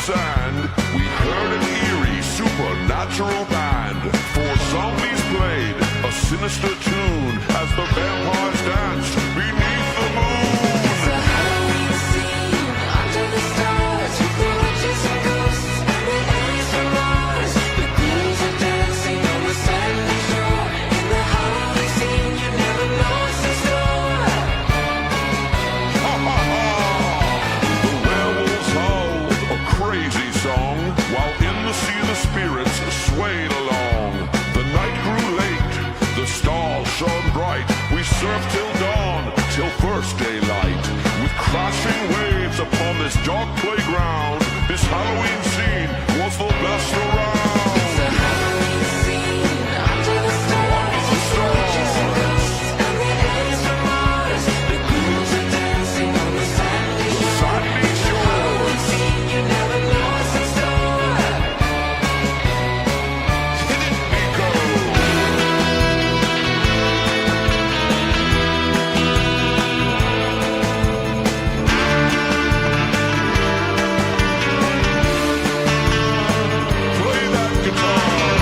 sand, we heard an eerie, supernatural band. Four zombies played a sinister tune as the vampires danced beneath the moon. It's a Halloween scene under the stars with the witches and ghosts and the aliens from Mars. The ghouls are dancing on the sandy shore. In the Halloween scene, you never know what's in store. Ha ha ha! The werewolves howled a crazy song, while in the sea the spirits swayed along. The night grew late, the stars shone bright. We surfed till dawn, till first daylight. With crashing waves upon this dark playground, this Halloween scene was the best around. It's a Halloween scene under the stars with the witches and ghosts and the aliens from Mars. The ghouls are dancing on the sandy shore. Sandy shore. Halloween scene, you never know what's in store. Hit it, Nico! Play that guitar!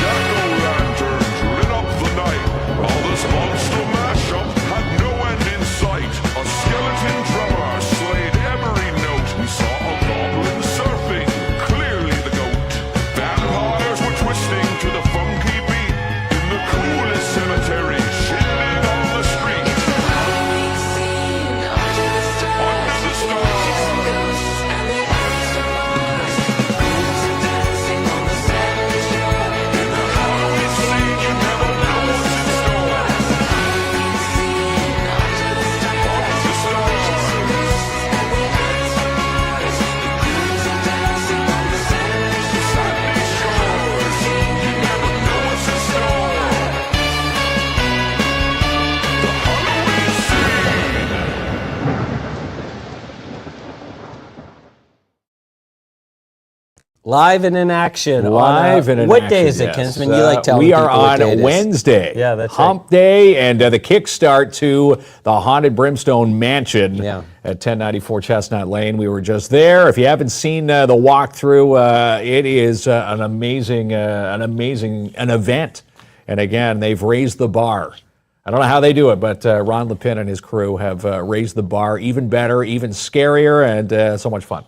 Jack-o'-lanterns lit up the night. All this monster mashup had no end in sight. A skeleton drummer slayed every note. We saw a goblin surfing, clearly the goat. Vampires were twisting to the funky beat in the coolest cemetery, shilling on the street. Halloween scene under the stars Under the with the witches and ghosts and the aliens from Mars. The ghouls are dancing on the sandy shore. In the Halloween scene, you never know what's in store. Halloween scene under the stars with the witches and ghosts and the aliens from Mars. The ghouls are dancing on the sandy shore. Halloween scene, you never know what's in store. Halloween scene! Live and in action. Live and in what action, day is it, yes. Kinsman? You like telling We are people what day it on is. Wednesday. Yeah, that's Hump Day, and the kickstart to the Haunted Brimstone Mansion Yeah. at 1094 Chestnut Lane. We were just there. If you haven't seen the walkthrough, it is an amazing event. And again, they've raised the bar. I don't know how they do it, but Ron Lepin and his crew have raised the bar even better, even scarier, and so much fun.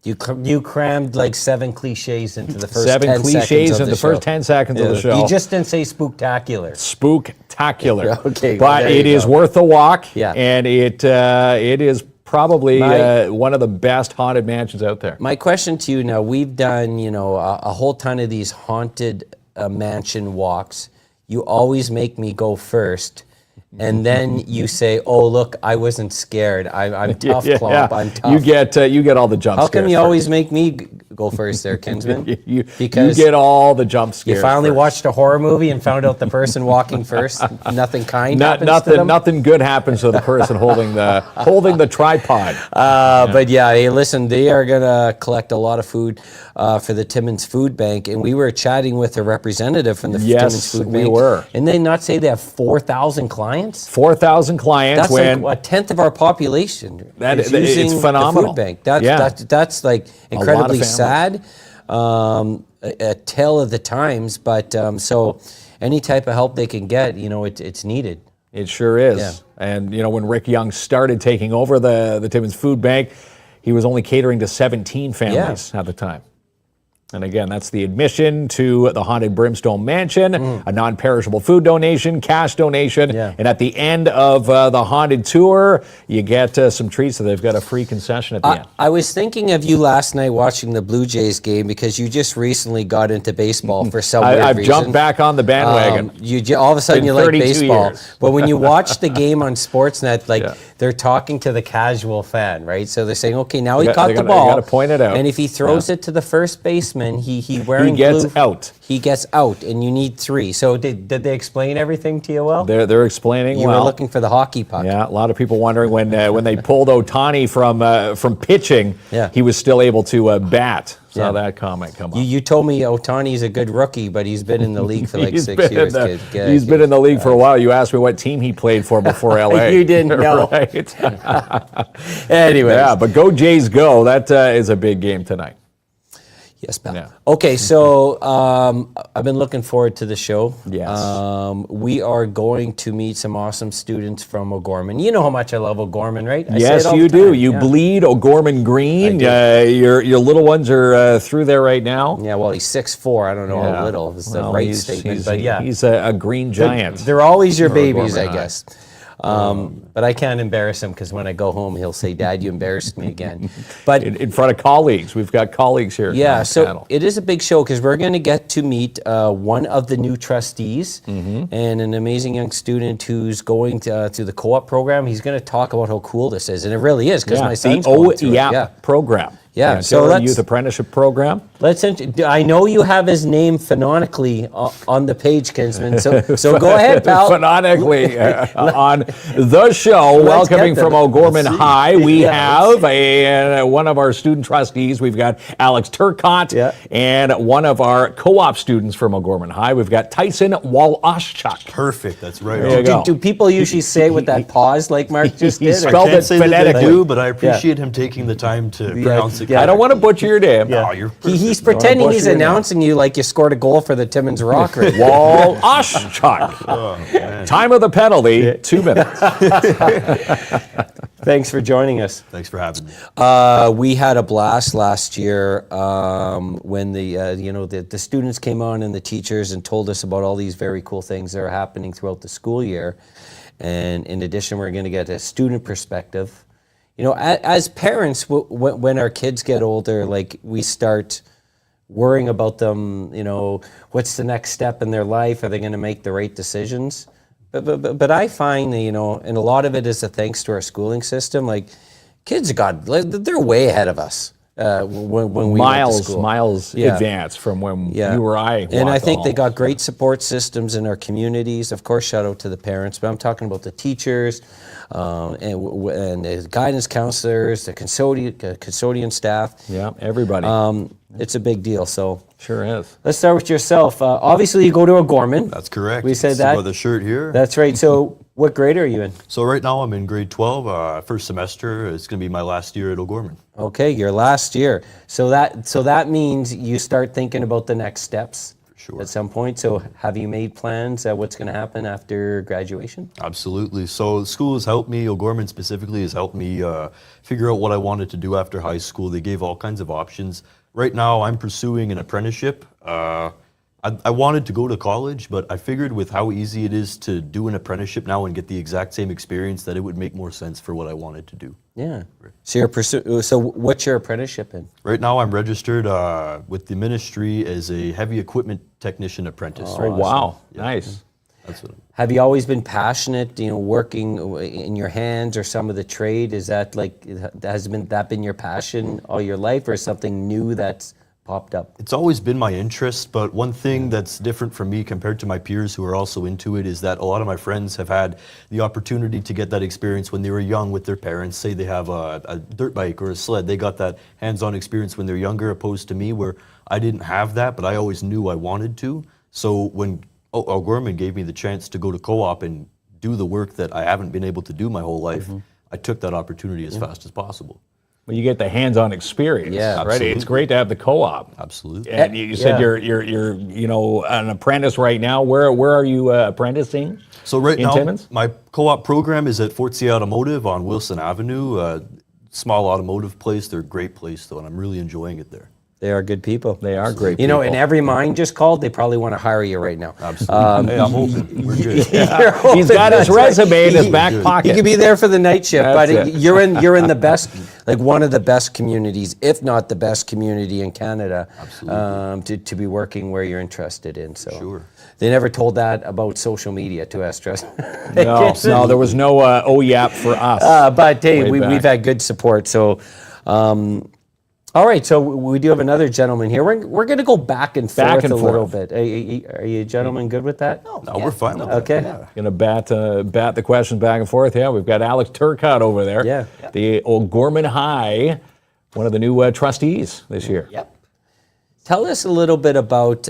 You crammed like 7 cliches into the first 10 7 cliches seconds of in the show. first 10 seconds of the show. You just didn't say spooktacular. Spooktacular. Okay, but there you it is go. worth the walk. Yeah. And it is probably My- one of the best haunted mansions out there. My question to you now, we've done, a whole ton of these haunted mansion walks. You always make me go first. And then you say, "Oh, look, I wasn't scared. I'm tough, Klomp. I'm tough." You get all the jump How scares. come you first. always make me go first there, Kinsman? you Because get all the jump scares. you finally first. watched a horror movie and found out the person walking first, nothing kind happens to them? Nothing good happens to the person holding the tripod. But yeah, hey, listen, they are going to collect a lot of food for the Timmins Food Bank. And we were chatting with a representative from the Timmins Food we Bank. were. And they not say they have 4,000 clients? 4,000 clients. That's when like a tenth of our population. That- is using it's the phenomenal. food bank. Yeah. That's like incredibly families. sad. A tale of the times. But so any type of help they can get, it's needed. It sure is. Yeah. And, when Rick Young started taking over the Timmins Food Bank, he was only catering to 17 families at the time. And again, that's the admission to the Haunted Brimstone Mansion, a non-perishable food donation, cash donation, and at the end of the haunted tour, you get some treats. So they've got a free concession at the end. I was thinking of you last night watching the Blue Jays game because you just recently got into baseball for some weird I've reason. jumped back on the bandwagon. All of a sudden Been you like 32 baseball. years. But when you watch the game on Sportsnet, they're talking to the casual fan, right? So they're saying, okay, now he caught the ball. You got to point it out. And if he throws it to the first baseman, linesman, he wearing gets blue, out. He gets out, and you need 3. So did they explain everything to you well? They're explaining You well. were looking for the hockey puck. Yeah, a lot of people wondering when they pulled Ohtani from pitching, Yeah. he was still able to bat. Saw Yeah. that comment come up. You told me Ohtani's a good rookie, but he's been in the league for like He's 6 been years. He's been in the league for a while. You asked me what team he played for before LA. You didn't know. Right? Anyway. Yeah, but go Jays go. That is a big game tonight. Yes, pal. Yeah. Okay, so I've been looking forward to the show. Yes. We are going to meet some awesome students from O'Gorman. You know how much I love O'Gorman, right? I say Yes, it all you the time. do. You Yeah. bleed O'Gorman green. Your little ones are through there right now. Yeah, well, he's 6'4". I don't know how little is the Well, right he's- statement, but yeah. He's a green giant. They're always your babies, O'Gorman I High. guess. But I can't embarrass him because when I go home, he'll say, "Dad, you embarrassed me again." But in front of colleagues. We've got colleagues here. yeah, on the so panel. it is a big show because we're going to get to meet one of the new trustees and an amazing young student who's going through the co-op program. He's going to talk about how cool this is, and it really is because my son's the going through it. OYAP program. Yeah, so Ontario let's- Youth Apprenticeship Program. I know you have his name phonetically on the page, Kinsman. So go ahead, pal. Phonetically on the show, welcoming get from them. O'Gorman High, we Yeah, have one of our student trustees. We've got Alex Turcott, Yeah. and one of our co-op students from O'Gorman High. We've got Tyson Walaschuk. Perfect. That's right. There you go. Do people usually say with that pause like Mark just He did? or- spelled I can't it say that they phonetically. do, but I appreciate him taking the time to pronounce it. yeah. I don't want to butcher your name. Oh, you're He's perfect. pretending butcher he's your name. announcing you like you scored a goal for the Timmins Rock right now. Walaschuk. Time of the penalty, 2 minutes. Thanks for joining us. Thanks for having me. We had a blast last year when the students came on and the teachers and told us about all these very cool things that are happening throughout the school year. And in addition, we're going to get a student perspective. You know, as parents, when our kids get older, like we start worrying about them, you know, what's the next step in their life? Are they going to make the right decisions? But I find that, you know, and a lot of it is a thanks to our schooling system. Like kids they're way ahead of us when we went to school. miles Yeah. advance from when Yeah. you or I And I walked think they home. got great support systems in our communities. Of course, shout out to the parents, but I'm talking about the teachers and the guidance counselors, the custodian staff. Yeah, everybody. It's a big deal. So Sure is. let's start with yourself. Obviously, you go to O'Gorman. That's correct. We said See that. by the shirt here. That's right. So what grade are you in? So right now I'm in grade 12, first semester. It's going to be my last year at O'Gorman. Okay, your last year. So that means you start thinking about the next steps Sure. at some point. So have you made plans at what's going to happen after graduation? Absolutely. So school has helped me, O'Gorman specifically has helped me figure out what I wanted to do after high school. They gave all kinds of options. Right now I'm pursuing an apprenticeship. I wanted to go to college, but I figured with how easy it is to do an apprenticeship now and get the exact same experience that it would make more sense for what I wanted to do. Yeah. So what's your apprenticeship in? Right now I'm registered with the ministry as a heavy equipment technician apprentice. Oh, wow. Nice. That's what Have you always been passionate, you know, working in your hands or some of the trade? Is that that been your passion all your life, or something new that's popped up? It's always been my interest, but one thing that's different from me compared to my peers who are also into it is that a lot of my friends have had the opportunity to get that experience when they were young with their parents. Say they have a dirt bike or a sled. They got that hands-on experience when they're younger, opposed to me where I didn't have that, but I always knew I wanted to. So when O'Gorman gave me the chance to go to co-op and do the work that I haven't been able to do my whole life, I took that opportunity as fast as possible. Well, you get the hands-on experience. Yeah, right. absolutely. It's great to have the co-op. Absolutely. And you said Yeah. you're an apprentice right now. Where are you apprenticing? So right in now, Timmins? my co-op program is at Fort C Automotive on Wilson Avenue. Small automotive place. They're a great place though, and I'm really enjoying it there. They are good people. They are great. You know, people. and every mind just called, they probably want to hire you right now. Absolutely. Hey, I'm hoping. We're good. He's got his resume in his back You pocket. could be there for the night shift, That's but it. you're in the best, like one of the best communities, if not the best community in Canada, to be working where you're interested in. So Sure. they never told that about social media to us, trust. No, there was no OYAP for us. But hey, Way back. we've had good support. So All right, so we do have another gentleman here. We're going to go back and forth a little bit. Are you gentlemen good with that? No, we're fine with that. Okay. Going to bat the questions back and forth. Yeah, we've got Alex Turcotte over there. Yeah. The O'Gorman High, one of the new trustees this year. Yep. Tell us a little bit about,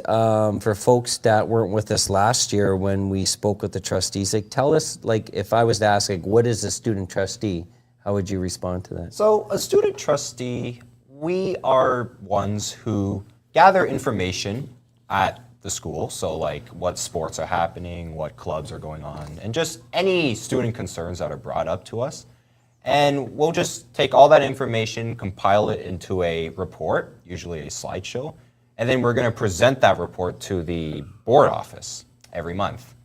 for folks that weren't with us last year when we spoke with the trustees, like tell us, like if I was to ask, like, what is a student trustee? How would you respond to that? So a student trustee, we are ones who gather information at the school. So like what sports are happening, what clubs are going on, and just any student concerns that are brought up to us. And we'll just take all that information, compile it into a report, usually a slideshow, and then we're going to present that report to the board office every month.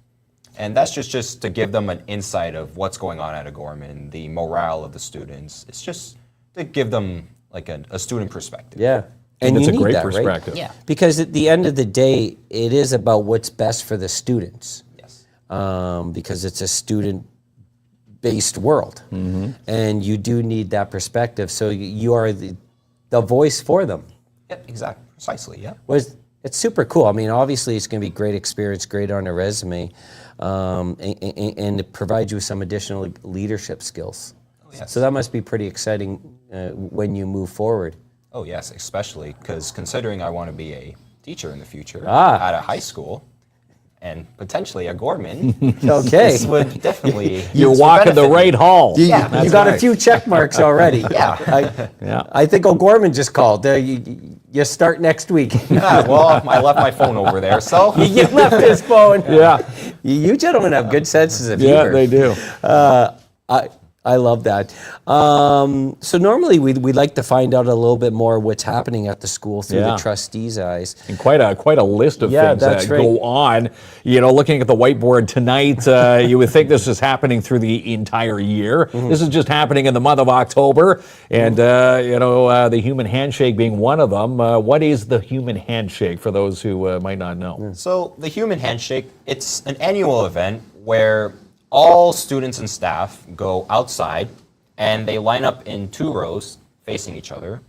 And that's just to give them an insight of what's going on at O'Gorman, the morale of the students. It's just to give them like a student perspective. Yeah. And it's you a need great that, right? perspective. Yeah. Because at the end of the day, it is about what's best for the students. Yes. Because it's a student-based world. And you do need that perspective. So you are the voice for them. Yep, exactly. Precisely, yeah. It's super cool. I mean, obviously, it's going to be great experience, great on a resume, and it provides you with some additional leadership skills. yes. So that must be pretty exciting when you move forward. Oh, yes, especially because considering I want to be a teacher in the future Ah. at a high school and potentially a Gorman, Okay. this would definitely... You're this would walking the benefit me. right hall. Yeah. You got a few check marks already. Yeah. Yeah. I think O'Gorman just called. You start next week. Yeah, well, I left my phone over there, so... You left his phone. Yeah. You gentlemen have good senses of Yeah, humor. they do. I love that. So normally we'd like to find out a little bit more what's happening at the school through Yeah. the trustees' eyes. And quite a list of Yeah, things that's that right. go on. You know, looking at the whiteboard tonight, you would think this is happening through the entire year. This is just happening in the month of October, and the human handshake being one of them. What is the human handshake for those who might not know? So the Human Handshake, it's an annual event where all students and staff go outside and they line up in 2 rows facing each other.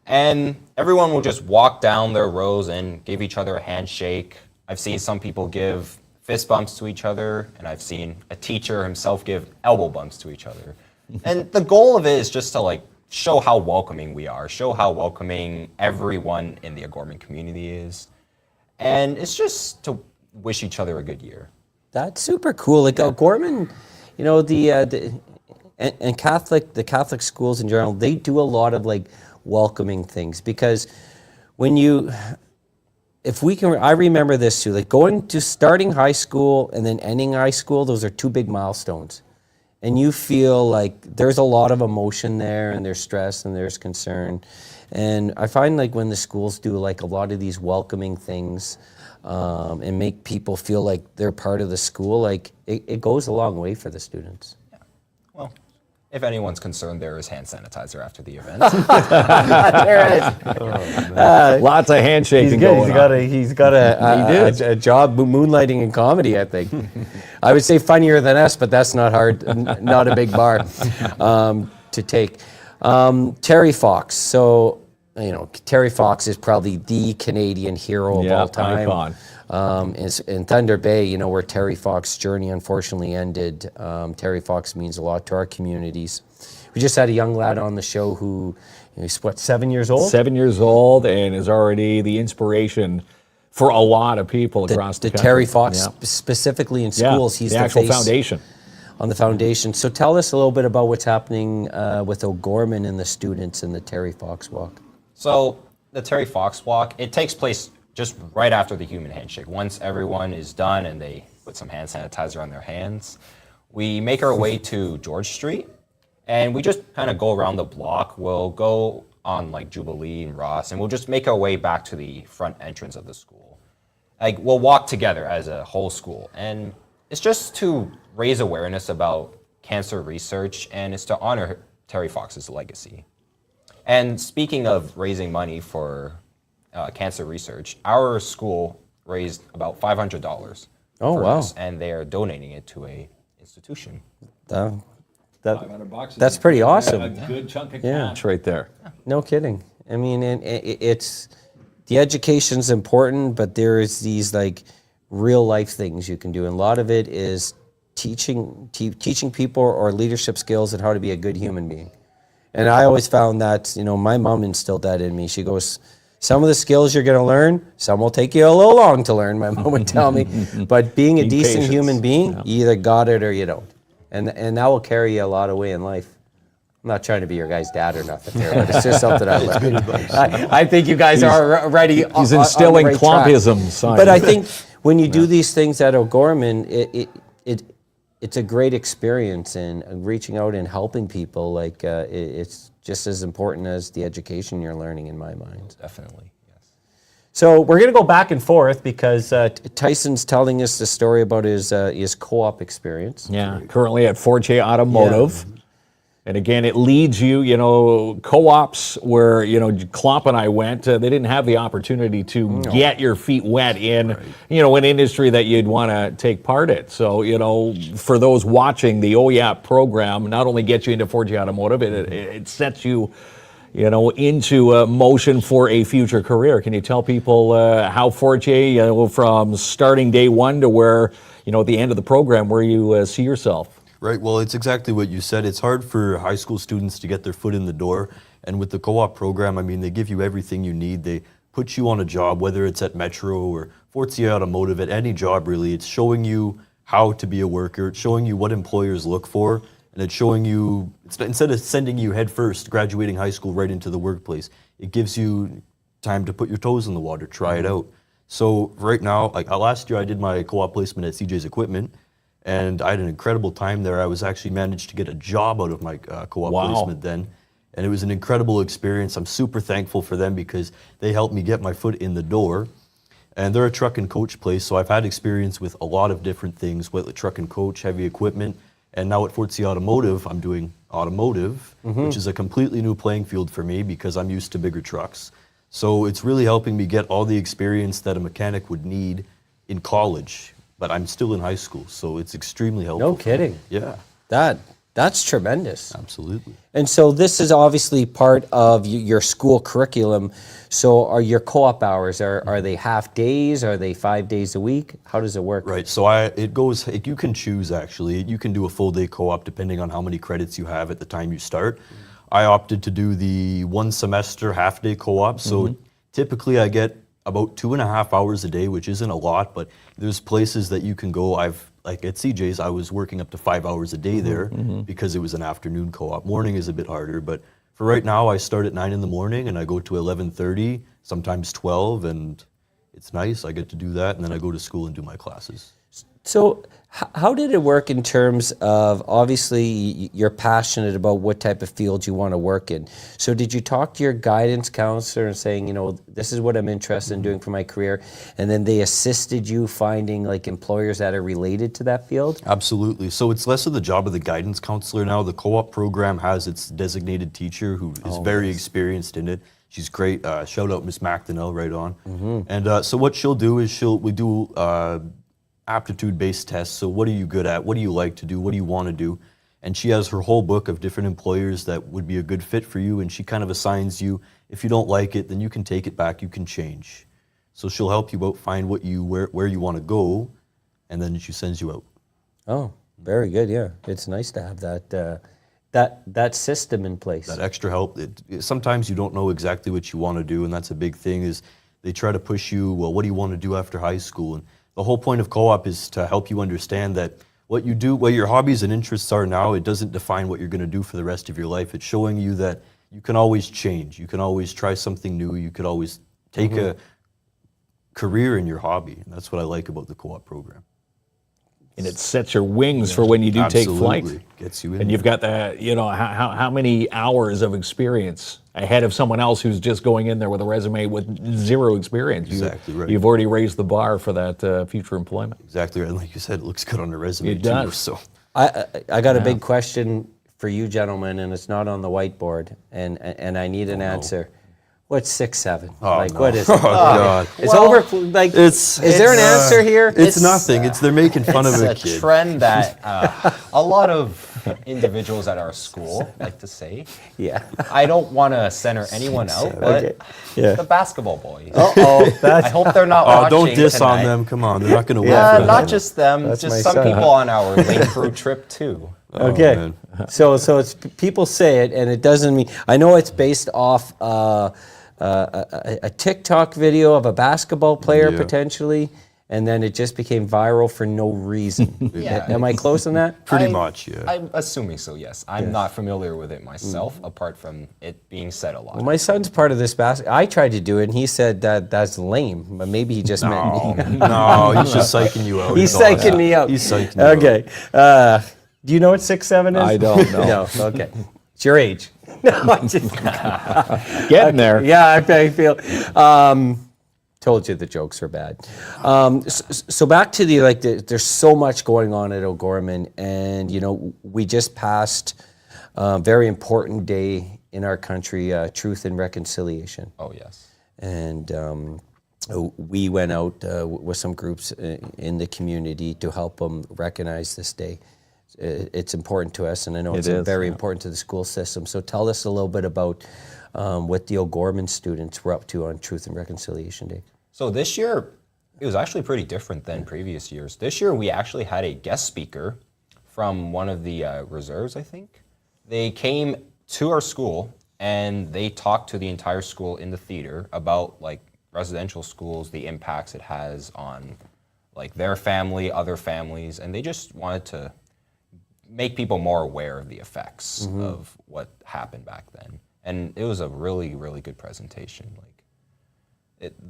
And everyone will just walk down their rows and give each other a handshake. I've seen some people give fist bumps to each other, and I've seen a teacher himself give elbow bumps to each other. And the goal of it is just to like show how welcoming we are, show how welcoming everyone in the O'Gorman community is. And it's just to wish each other a good year. That's super cool. Like O'Gorman, you know, the Catholic schools in general, they do a lot of like welcoming things because I remember this too, like going to starting high school and then ending high school, those are 2 big milestones. And you feel like there's a lot of emotion there and there's stress and there's concern. And I find like when the schools do like a lot of these welcoming things, and make people feel like they're part of the school, like it goes a long way for the students. Well, if anyone's concerned, there is hand sanitizer after the event. There is. Lots of handshaking going on. He's got a job moonlighting in comedy, I think. I would say funnier than us, but that's not hard, not a big bar to take. Terry Fox. So, you know, Terry Fox is probably the Canadian hero of all time. Icon. In Thunder Bay, you know, where Terry Fox's journey unfortunately ended. Terry Fox means a lot to our communities. We just had a young lad on the show who, he's what, 7 years old? 7 years old and is already the inspiration for a lot of people across the country. Terry Fox, specifically in schools, he's the the actual face foundation. on the foundation. So tell us a little bit about what's happening with O'Gorman and the students in the Terry Fox Walk. So the Terry Fox Walk, it takes place just right after the Human Handshake. Once everyone is done and they put some hand sanitizer on their hands, we make our way to George Street and we just kind of go around the block. We'll go on like Jubilee and Ross and we'll just make our way back to the front entrance of the school. Like we'll walk together as a whole school, and it's just to raise awareness about cancer research and it's to honor Terry Fox's legacy. And speaking of raising money for cancer research, our school raised about $500 for us, and they are donating it to a institution. That's pretty awesome. A good chunk of Yeah. cash right there. No kidding. I mean, it's the education's important, but there is these like real life things you can do, and a lot of it is teaching people or leadership skills and how to be a good human being. And I always found that, you know, my mom instilled that in me. She goes, some of the skills you're going to learn, some will take you a little long to learn, my mom would tell me. But being a decent patience. human being, you either got it or you don't. And that will carry you a lot of way in life. I'm not trying to be your guy's dad or nothing here, but it's just something I learned. I think you guys are already He's instilling on the right track. Klompisms on But you. I think when you do these things at O'Gorman, it's a great experience in reaching out and helping people. Like it's just as important as the education you're learning, in my mind. Definitely, yes. So we're going to go back and forth because Tyson's telling us the story about his co-op experience. Yeah, currently at 4J Automotive. And again, it leads you, you know, co-ops where, you know, KLOMP and I went, they didn't have the opportunity to get your feet wet in, you know, an industry that you'd want to take part in. So, you know, for those watching, the OYAP program not only gets you into 4J Automotive, it sets you, you know, into motion for a future career. Can you tell people how 4J, you know, from starting day one to where, you know, at the end of the program, where you see yourself? Right, well, it's exactly what you said. It's hard for high school students to get their foot in the door. And with the co-op program, I mean, they give you everything you need. They put you on a job, whether it's at Metro or 4J Automotive, at any job really. It's showing you how to be a worker. It's showing you what employers look for. And it's showing you, instead of sending you head first, graduating high school right into the workplace, it gives you time to put your toes in the water, try it out. So right now, like last year I did my co-op placement at CJ's Equipment. And I had an incredible time there. I was actually managed to get a job out of my co-op placement then. And it was an incredible experience. I'm super thankful for them because they helped me get my foot in the door. And they're a truck and coach place, so I've had experience with a lot of different things, with truck and coach, heavy equipment. And now at 4C Automotive, I'm doing automotive, which is a completely new playing field for me because I'm used to bigger trucks. So it's really helping me get all the experience that a mechanic would need in college. But I'm still in high school, so it's extremely helpful. No kidding. Yeah, That's tremendous. absolutely. And so this is obviously part of your school curriculum. So are your co-op hours, are they half days? Are they 5 days a week? How does it work? Right, so you can choose actually. You can do a full day co-op depending on how many credits you have at the time you start. I opted to do the 1 semester half day co-op, so typically I get about 2.5 hours a day, which isn't a lot, but there's places that you can go. Like at CJ's, I was working up to 5 hours a day there because it was an afternoon co-op. Morning is a bit harder, but for right now, I start at 9 in the morning and I go to 11:30, sometimes 12, and it's nice. I get to do that, and then I go to school and do my classes. So how did it work in terms of, obviously you're passionate about what type of field you want to work in. So did you talk to your guidance counselor and saying, you know, this is what I'm interested in doing for my career, and then they assisted you finding like employers that are related to that field? Absolutely. So it's less of the job of the guidance counselor now. The co-op program has its designated teacher who is very experienced in it. She's great. Shout out Miss McDonnell right on. And so what she'll do is we do aptitude-based tests. So what are you good at? What do you like to do? What do you want to do? And she has her whole book of different employers that would be a good fit for you, and she kind of assigns you. If you don't like it, then you can take it back, you can change. So she'll help you out find where you want to go, and then she sends you out. Oh, very good. Yeah, it's nice to have that system in place. That extra help. Sometimes you don't know exactly what you want to do, and that's a big thing. Is they try to push you. Well, what do you want to do after high school? And the whole point of co-op is to help you understand that what you do, what your hobbies and interests are now, it doesn't define what you're going to do for the rest of your life. It's showing you that you can always change. You can always try something new. You could always take a career in your hobby, and that's what I like about the co-op program. And it sets your wings for when you do take flight. Absolutely. Gets you in. And you've got that, you know, how many hours of experience ahead of someone else who's just going in there with a resume with zero experience. Exactly right. You've already raised the bar for that future employment. Exactly right. And like you said, it looks good on the resume It too. does. So I got a big question for you gentlemen, and it's not on the whiteboard, and I need an answer. What's 6'7"? Oh, like, no. what is it? Oh, God. It's over. Like, is there an answer here? It's nothing. They're making fun of It's a a kid. trend that a lot of individuals at our school like to say. Yeah. I don't want to center anyone out, but Okay. Yeah. the basketball boys. Oh, I hope they're not Oh, watching don't diss tonight. on them. Come on, they're not going to win. for that. Not just them, That's my just some son. people on our link crew trip too. Okay. man. So it's people say it, and it doesn't mean. I know it's based off a TikTok video of a basketball player Yeah. potentially, and then it just became viral for no reason. Yeah. Am I close on that? Pretty much, yeah. I'm assuming so, yes. I'm not familiar with it myself, apart from it being said a lot. Well, my son's part of this basket. I tried to do it, and he said that that's lame, but maybe he just meant me. No, he's just psyching you out. He's is all. psyching me out. He's psyching you out. Okay. Do you know what 6'7" is? I don't know. No. Okay. It's your age. No, I just. Getting there. Yeah, I feel. Told you the jokes are bad. So back to there's so much going on at O'Gorman, and we just passed a very important day in our country, Truth and Reconciliation. Oh, yes. And we went out with some groups in the community to help them recognize this day. It's important to us, and I know it's very important to the school system. So tell us a little bit about what the O'Gorman students were up to on Truth and Reconciliation Day. So this year, it was actually pretty different than previous years. This year, we actually had a guest speaker from one of the reserves, I think. They came to our school, and they talked to the entire school in the theater about residential schools, the impacts it has on their family, other families, and they just wanted to make people more aware of the effects of what happened back then. And it was a really, really good presentation.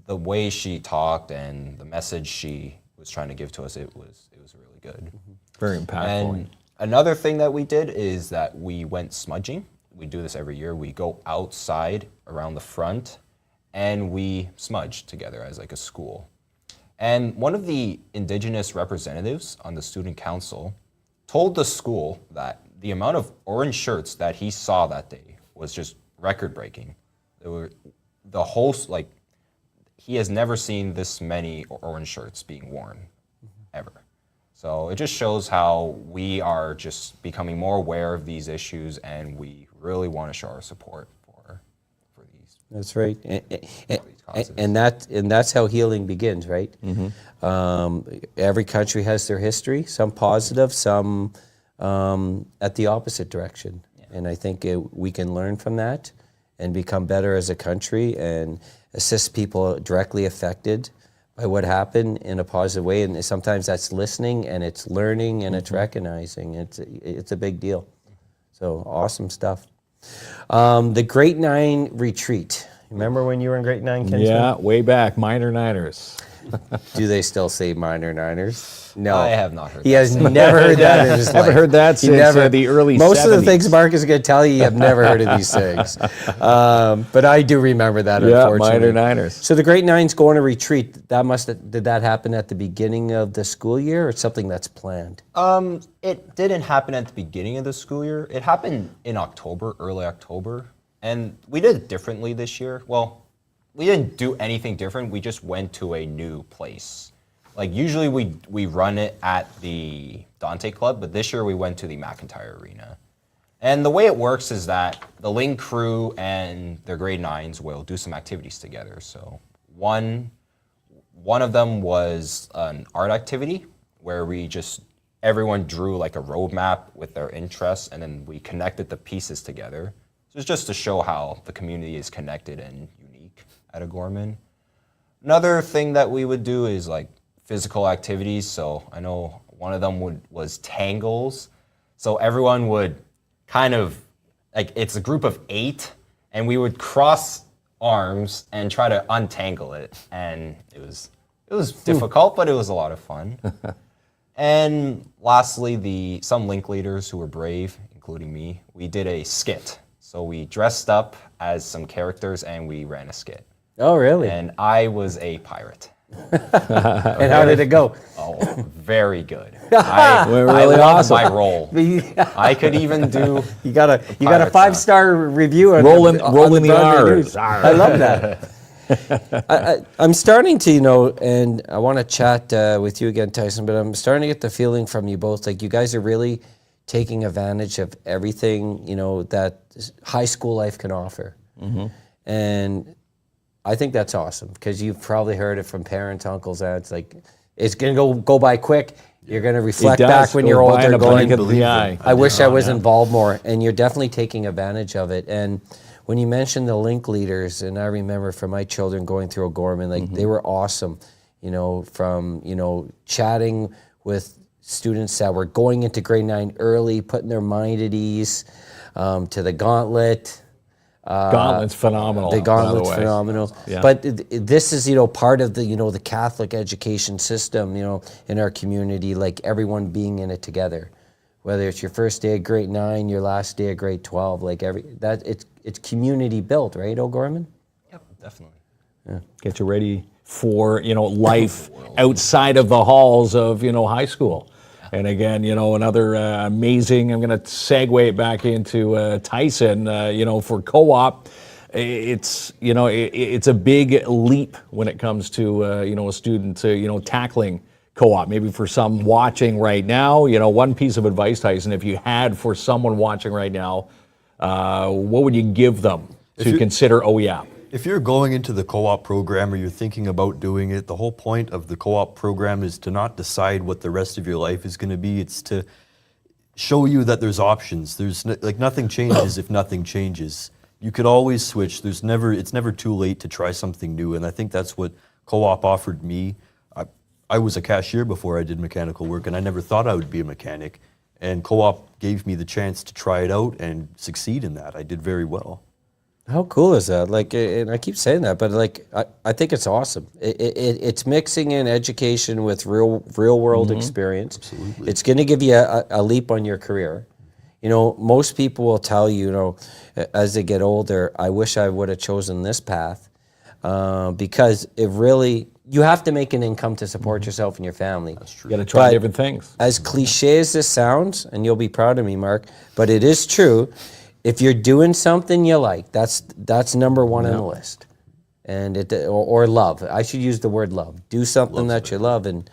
The way she talked and the message she was trying to give to us, it was really good. Very impactful. And another thing that we did is that we went smudging. We do this every year. We go outside around the front and we smudge together as a school. And one of the Indigenous representatives on the student council told the school that the amount of orange shirts that he saw that day was just record-breaking. There were the whole, he has never seen this many orange shirts being worn, ever. So it just shows how we are just becoming more aware of these issues, and we really want to show our support for these. That's right, causes. and that's how healing begins, right? Every country has their history, some positive, some at the opposite direction, and I think we can learn from that and become better as a country and assist people directly affected by what happened in a positive way. And sometimes that's listening, and it's learning, and it's recognizing. It's a big deal. So awesome stuff. The Grade 9 retreat. Remember when you were in Grade 9, Kinsman? Yeah, way back, Minor Niners. Do they still say Minor Niners? No. I have not heard He that has said. never heard that in his life. Haven't heard that He since the early Most of the 70s. things Mark is going to tell you have never heard of these things. But I do remember that, Yeah, unfortunately. Minor Niners. So the Grade 9's going to retreat. Did that happen at the beginning of the school year, or something that's planned? It didn't happen at the beginning of the school year. It happened in October, early October. And we did it differently this year. Well, we didn't do anything different. We just went to a new place. Usually we run it at the Dante Club, but this year we went to the McIntyre Arena. And the way it works is that the Link crew and their Grade 9s will do some activities together. So one of them was an art activity where everyone drew a roadmap with their interests, and then we connected the pieces together. So it's just to show how the community is connected and unique at O'Gorman. Another thing that we would do is physical activities. So I know one of them was tangles. So everyone would kind of, it's a group of 8, and we would cross arms and try to untangle it. And it was difficult, but it was a lot of fun. And lastly, some Link leaders who were brave, including me, we did a skit. So we dressed up as some characters and we ran a skit. Oh, really? And I was a pirate. And how did it go? Oh, very good. I really love awesome. my role. I could even do. You got a Pirate 5-star review on Rolling on the Broadway R's. News. I love that. I'm starting to, and I want to chat with you again, Tyson, but I'm starting to get the feeling from you both, like you guys are really taking advantage of everything, that high school life can offer. And I think that's awesome, because you've probably heard it from parents, uncles, aunts, like, it's going to go by quick. You're going to reflect back when you're older going, I wish I was involved more. And you're definitely taking advantage of it. And when you mentioned the link leaders, and I remember for my children going through O'Gorman, like they were awesome, from, chatting with students that were going into grade 9 early, putting their mind at ease, to the gauntlet. Gauntlet's phenomenal. The Gauntlet's by the way. phenomenal. Yeah. But this is, part of the, the Catholic education system, in our community, like everyone being in it together. Whether it's your first day of grade 9, your last day of grade 12, like it's community built, right, O'Gorman? Yep, definitely. Get you ready for, life outside of the halls of, high school. And again, another amazing, I'm going to segue it back into Tyson, for co-op. It's, it's a big leap when it comes to, a student, tackling co-op. Maybe for some watching right now, one piece of advice, Tyson, if you had for someone watching right now, what would you give them to consider OEAP? If you're going into the co-op program or you're thinking about doing it, the whole point of the co-op program is to not decide what the rest of your life is going to be. It's to show you that there's options. There's nothing changes if nothing changes. You could always switch. It's never too late to try something new, and I think that's what co-op offered me. I was a cashier before I did mechanical work, and I never thought I would be a mechanic. And co-op gave me the chance to try it out and succeed in that. I did very well. How cool is that? Like, and I keep saying that, but like, I think it's awesome. It's mixing in education with real world experience. Absolutely. It's going to give you a leap on your career. Most people will tell you, as they get older, I wish I would have chosen this path, because you have to make an income to support yourself and your family. That's true. You got to try But different things. As cliche as this sounds, and you'll be proud of me, Mark, but it is true. If you're doing something you like, that's number one on the list. And or love. I should use the word love. Do something that you love, and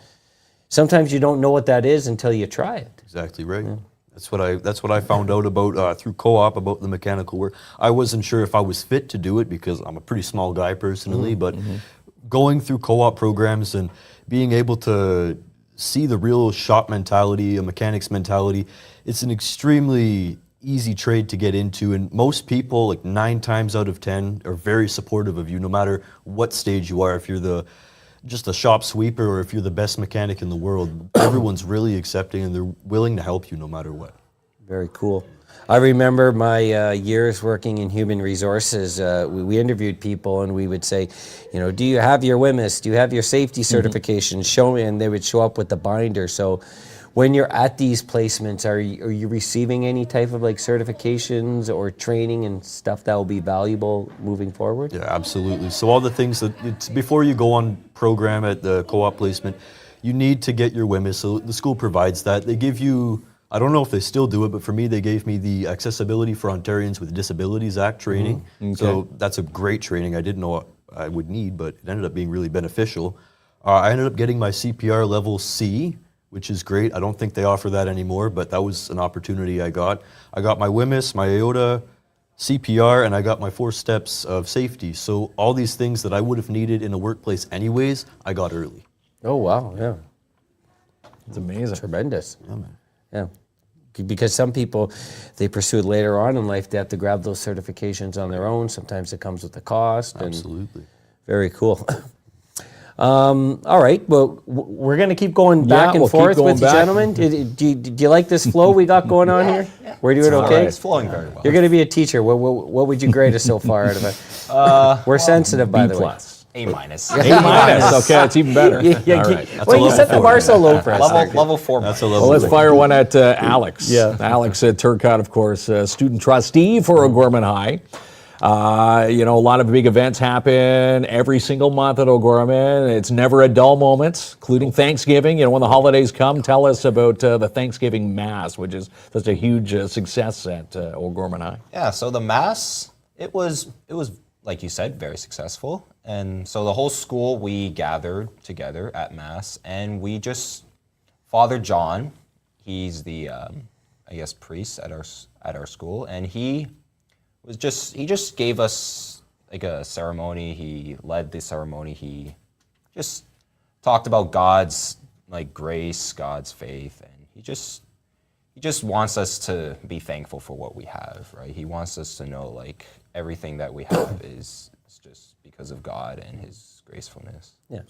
sometimes you don't know what that is until you try it. Exactly right. Yeah. That's what I found out about through co-op about the mechanical work. I wasn't sure if I was fit to do it because I'm a pretty small guy personally, but going through co-op programs and being able to see the real shop mentality, a mechanic's mentality, it's an extremely easy trade to get into, and most people, like 9 times out of 10, are very supportive of you no matter what stage you are. If you're just a shop sweeper or if you're the best mechanic in the world, everyone's really accepting and they're willing to help you no matter what. Very cool. I remember my years working in human resources. We interviewed people and we would say, do you have your WMIS? Do you have your safety certification? Show me, and they would show up with the binder. So when you're at these placements, are you receiving any type of certifications or training and stuff that will be valuable moving forward? Yeah, absolutely. So all the things before you go on program at the co-op placement, you need to get your WMIS. So the school provides that. They give you, I don't know if they still do it, but for me, they gave me the Accessibility for Ontarians with Disabilities Act training. Okay. So that's a great training. I didn't know what I would need, but it ended up being really beneficial. I ended up getting my CPR level C, which is great. I don't think they offer that anymore, but that was an opportunity I got. I got my WMIS, my IOTA, CPR, and I got my 4 steps of safety. So all these things that I would have needed in a workplace anyways, I got early. Oh, wow, yeah. It's amazing. Tremendous. Yeah, man. Yeah. Because some people, they pursue it later on in life, they have to grab those certifications on their own. Sometimes it comes with a cost. Absolutely. Very cool. All right, well, we're going to keep going back and forth with you, gentlemen. Do you like this flow we got going on here? Yeah. We're doing okay? It's flowing very well. You're going to be a teacher. What would you grade us so far out of it? We're sensitive, by the way. A minus. A minus. Okay, it's even better. Yeah, all right. Well, you set the bar so low for us. Level 4. That's a level. Well, let's fire one at Alex. Yeah. Alex Turcotte, of course, student trustee for O'Gorman High. You know, a lot of big events happen every single month at O'Gorman. It's never a dull moment, including Thanksgiving. You know, when the holidays come, tell us about the Thanksgiving Mass, which is such a huge success at O'Gorman High. Yeah, so the Mass, it was like you said, very successful. And so the whole school, we gathered together at Mass, and we just, Father John, he's the, I guess, priest at our school, and he just gave us like a ceremony. He led the ceremony. He just talked about God's like grace, God's faith, and he just wants us to be thankful for what we have, right? He wants us to know like everything that we have is just because of God and His gracefulness. Yeah.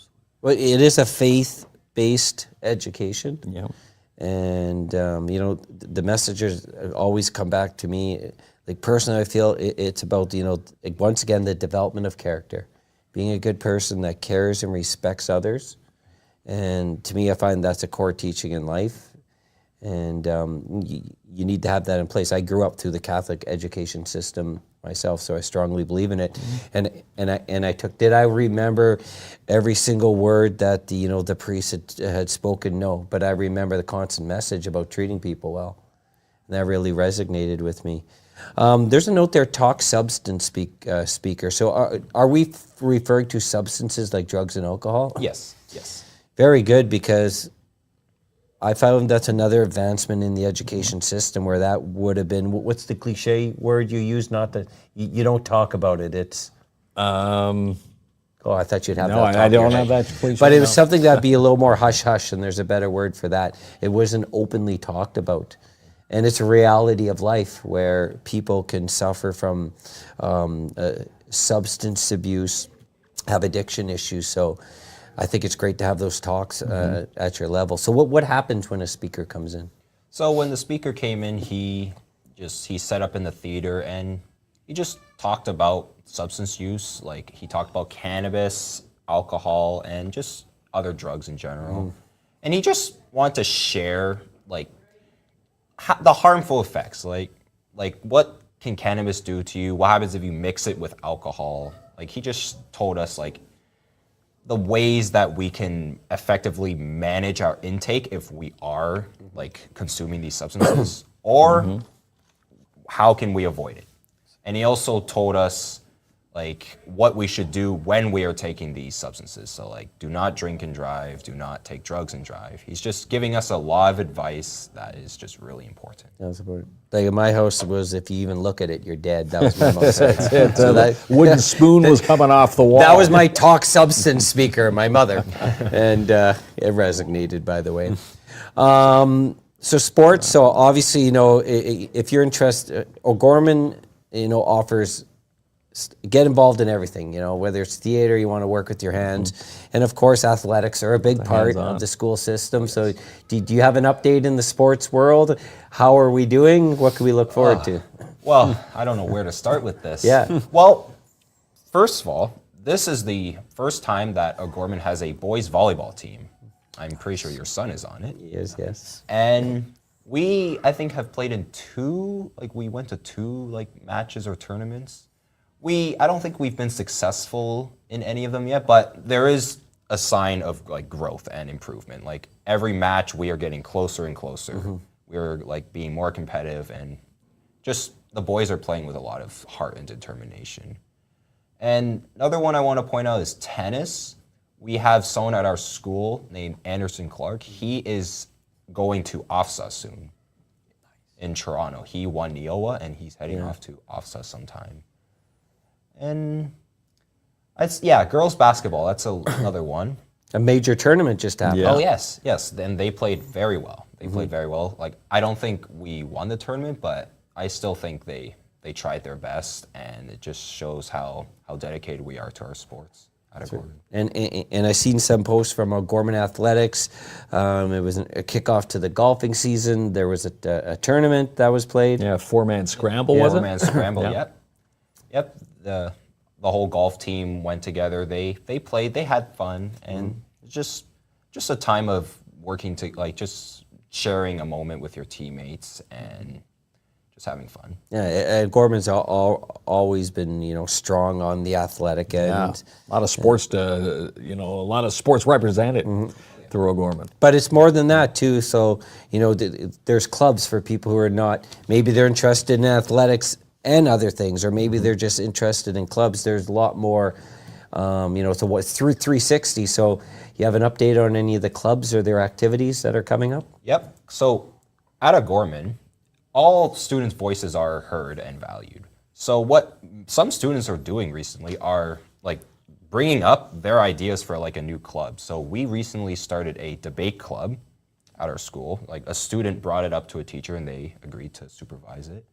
Well, it is a faith-based education. Yeah. And, you know, the messages always come back to me. Like, personally, I feel it's about, you know, once again, the development of character. Being a good person that cares and respects others. And to me, I find that's a core teaching in life. And you need to have that in place. I grew up through the Catholic education system myself, so I strongly believe in it. Mm-hmm. Did I remember every single word that the priest had spoken? No, but I remember the constant message about treating people well. And that really resonated with me. There's a note there, talk substance speaker. So are we referring to substances like drugs and alcohol? Yes. Very good, because I found that's another advancement in the education system where that would have been, what's the cliche word you use? Not that, you don't talk about it, it's... Oh, I thought you'd have No, that. I don't have that cliche. But it was no. something that'd be a little more hush-hush, and there's a better word for that. It wasn't openly talked about. And it's a reality of life where people can suffer from substance abuse, have addiction issues. So I think it's great to have those talks at your level. So what happens when a speaker comes in? So when the speaker came in, he set up in the theater, and he just talked about substance use. Like, he talked about cannabis, alcohol, and just other drugs in general. And he just wanted to share like the harmful effects, like what can cannabis do to you? What happens if you mix it with alcohol? Like, he just told us like the ways that we can effectively manage our intake if we are like consuming these substances, or how can we avoid it? And he also told us like what we should do when we are taking these substances. So like, do not drink and drive, do not take drugs and drive. He's just giving us a lot of advice that is just really important. That's important. Like in my house, it was, if you even look at it, you're dead. That was my mom said. So that wooden spoon was coming off the wall. That was my talk substance speaker, my mother. And it resonated, by the way. So sports, so obviously, if you're interested, O'Gorman, offers, get involved in everything, whether it's theater, you want to work with your hands. And of course, athletics are a big part of the school system. So do you have an update in the sports world? How are we doing? What can we look forward to? Well, I don't know where to start with this. Yeah. Well, first of all, this is the first time that O'Gorman has a boys volleyball team. I'm pretty sure your son is on it. Yes. And we, I think, have played in we went to two matches or tournaments. I don't think we've been successful in any of them yet, but there is a sign of growth and improvement. Like, every match we are getting closer and closer. We're being more competitive, and just the boys are playing with a lot of heart and determination. And another one I want to point out is tennis. We have someone at our school named Anderson Clark. He is going to OFSA soon in Toronto. He won Neowa, and he's heading off to OFSA sometime. And girls basketball, that's another one. A major tournament just happened. Oh, yes. And they played very well. Played very well. I don't think we won the tournament, but I still think they tried their best, and it just shows how dedicated we are to our sports at O'Gorman. And I seen some posts from O'Gorman Athletics. It was a kickoff to the golfing season. There was a tournament that was played. Yeah, four-man scramble, was it? Four-man scramble, Yep. The whole golf team went together. They played. They had fun, and just a time of working to just sharing a moment with your teammates and having fun. Yeah, Gorman's always been, strong on the athletic end. Yeah. A lot of sports, a lot of sports represented through O'Gorman. But it's more than that too. So, there's clubs for people who are not, maybe they're interested in athletics and other things, or maybe they're just interested in clubs. There's a lot more, through 360. So you have an update on any of the clubs or their activities that are coming up? Yep. So at O'Gorman, all students' voices are heard and valued. So what some students are doing recently are like bringing up their ideas for like a new club. So we recently started a debate club at our school. Like a student brought it up to a teacher and they agreed to supervise it.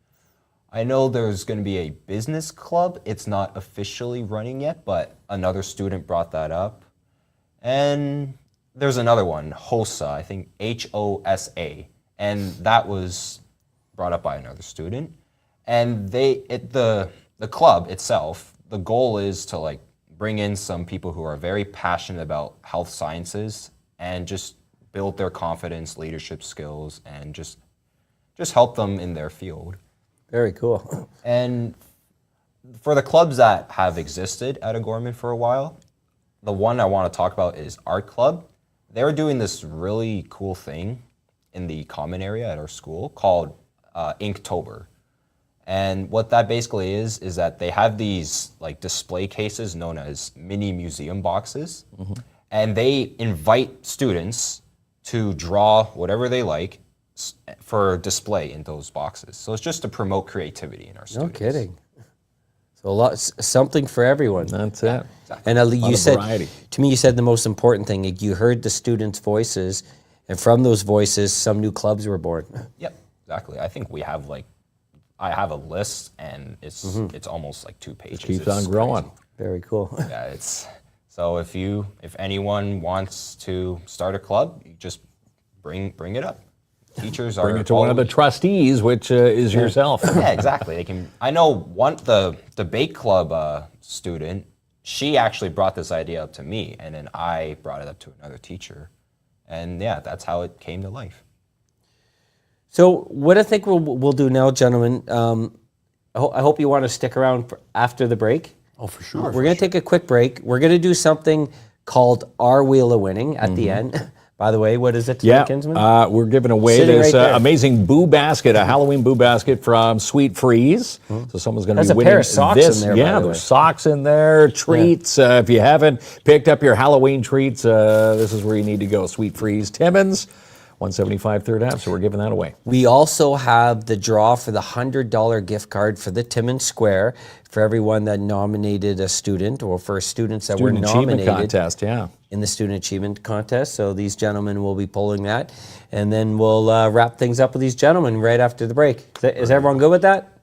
I know there's going to be a business club. It's not officially running yet, but another student brought that up. And there's another one, HOSA, I think HOSA, and that was brought up by another student. And the club itself, the goal is to like bring in some people who are very passionate about health sciences and just build their confidence, leadership skills, and just help them in their field. Very cool. And for the clubs that have existed at O'Gorman for a while, the one I want to talk about is Art Club. They're doing this really cool thing in the common area at our school called Inktober. And what that basically is that they have these like display cases known as mini museum boxes, and they invite students to draw whatever they like for display in those boxes. So it's just to promote creativity in our students. No kidding. So something for everyone. That's it. And you said, variety. to me, you said the most important thing. You heard the students' voices, and from those voices, some new clubs were born. Yep, exactly. I think we have I have a list, and it's almost like 2 pages. Keeps It's on growing. crazy. Very cool. Yeah, so if anyone wants to start a club, you just bring it up. Teachers Bring it to one of the trustees, which is yourself. Yeah, exactly. I know the debate club student, she actually brought this idea up to me, and then I brought it up to another teacher. And yeah, that's how it came to life. So what I think we'll do now, gentlemen, I hope you want to stick around after the break. Oh, for sure. We're going to take a quick break. We're going to do something called Our Wheel of Winning at the end. By the way, what is it, Kinsman? We're giving away Sitting this right there. amazing boo basket, a Halloween boo basket from Sweet Freez. So someone's going to There's be a winning pair of socks this. in there, by Yeah, the way. there's socks in there, treats. If you haven't picked up your Halloween treats, this is where you need to go. Sweet Freez, Timmins, 175 3rd Ave. So we're giving that away. We also have the draw for the $100 gift card for the Timmins Square for everyone that nominated a student, or for students that Student were Achievement nominated Contest, yeah. in the Student Achievement Contest. So these gentlemen will be pulling that. And then we'll wrap things up with these gentlemen right after the break. Is everyone good with that?